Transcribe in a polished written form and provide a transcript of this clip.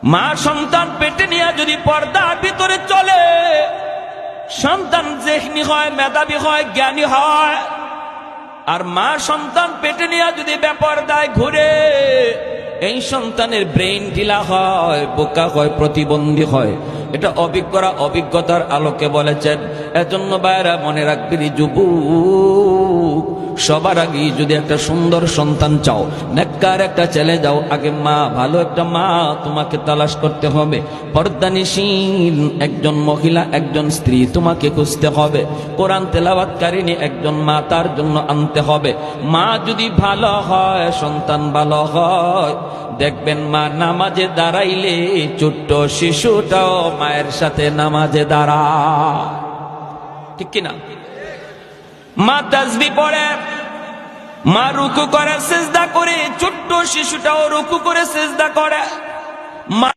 মা সন্তান পেটে নিয়ে যদি পর্দার ভিতরে চলে, সন্তান যেহনি হয়, মেধাবী হয়, জ্ঞানী হয়। আর মা সন্তান পেটে নিয়ে যদি বেপরদায় ঘুরে, এই সন্তানের ব্রেইন ঢিলা হয়, বোকা হয়, প্রতিবন্ধী হয়। এটা অভিজ্ঞরা অভিজ্ঞতার আলোকে বলেছেন। এজন্য বাইরা মনে রাখবি যুবক, সবার আগে যদি একটা সুন্দর সন্তান চাও, নেককার একটা ছেলে যাও, আগে মা, ভালো একটা মা তোমাকে তালাশ করতে হবে। পর্দানিশীল একজন মহিলা, একজন স্ত্রী তোমাকে খুঁজতে হবে। কোরআন তেলাওয়াতকারিনী একজন মা তার জন্য আনতে হবে। মা যদি ভালো হয়, সন্তান ভালো হয়, দেখবেন মা নামাজে দাঁড়াইলে ছোট্ট শিশুটাও মায়ের সাথে নামাজে দাঁড়ায়, ঠিক কিনা? মা তাসবিহ পড়ে, মা রুকু করে, সিজদা করে, ছোট্ট শিশুটাও রুকু করে সিজদা করে। মা